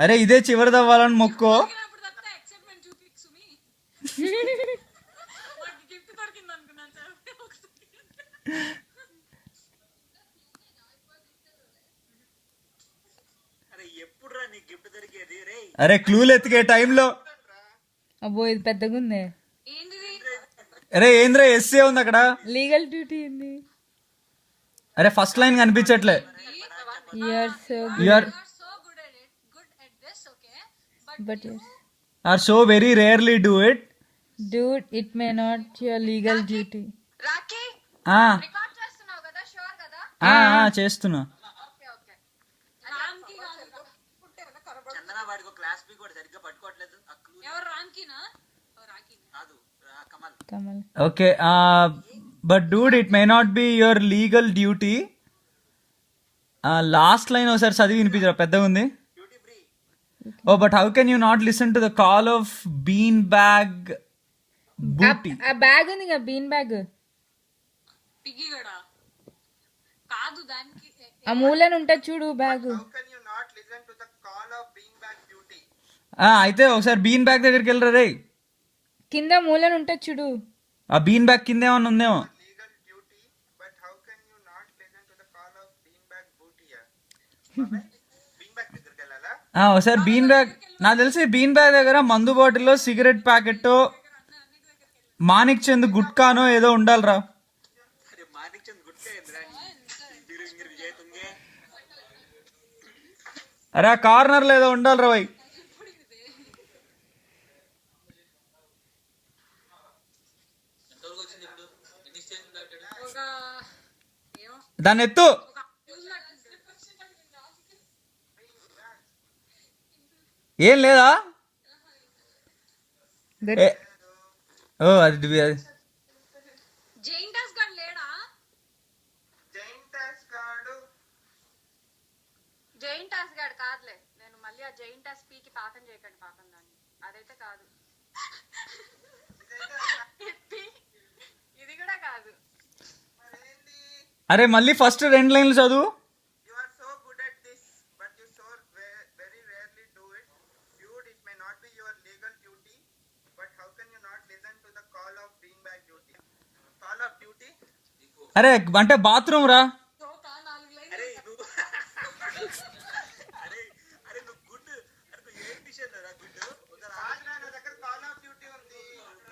అరే ఇదే చివరిది అవ్వాలని మొక్కో. అరే క్లూలు ఎత్తికే టైంలో. అబ్బో ఇది పెద్దగా ఉంది. అరే ఏంద్రా ఎస్సే ఉంది అక్కడ. లీగల్ డ్యూటీ ఉంది. అరే ఫస్ట్ లైన్ కనిపించట్లే. Are so very rarely do it. Dude, it may not your legal duty. చేస్తున్నా. Okay but dude it may not be your legal duty. Last line ఒకసారి చదివి వినిపించరా, పెద్దగా ఉంది. Oh but how can you not listen to the call of bean bag booty. ఆ bag ఉంది కదా, bean bag. ఆ మూలను ఉంటుంది చూడు బ్యాగ్. అయితే ఒకసారి బీన్ బ్యాగ్ దగ్గరికి వెళ్ళరా రే. కింద మూలను ఉంటుంది చూడు. ఆ బీన్ బ్యాగ్ కింద ఏమన్నా ఉందేమో. ఒకసారి బీన్ బ్యాగ్, నాకు తెలిసి బీన్ బ్యాగ్ దగ్గర మందు బాటిల్లో సిగరెట్ ప్యాకెట్, మాణిక్ చంద్ గుట్కానో ఏదో ఉండాలిరా. అరే ఆ కార్నర్ లో ఏదో ఉండాలిరా భయ్. దాన్ని ఎత్తు. ఏం లేదా? ఓ అది అరే మళ్ళీ ఫస్ట్ 2 లైన్లు చదువు. అరే అంటే బాత్రూమ్ రా.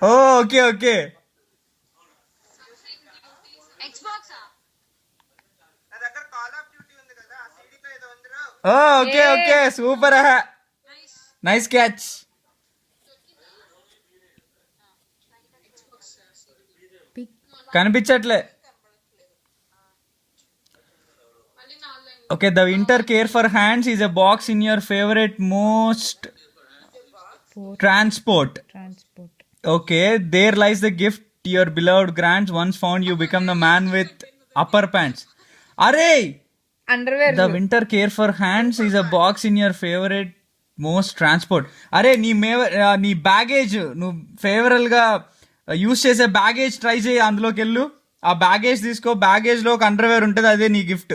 Okay okay okay okay super. Nice catch. కనిపించట్లే. Okay, the winter care for hands is a box in your favorite most transport. Okay, there lies the gift your beloved grants. Once found, you become the man with upper pants. Arey! Underwear. The winter care for hands is a box in your favorite most transport. అరే నీ baggage నువ్వు ఫేవరల్ గా use చేసే baggage try చేయి. అందులోకి వెళ్ళు, ఆ baggage తీసుకో. బ్యాగేజ్ లో ఒక అండర్వేర్ ఉంటుంది, అదే నీ గిఫ్ట్.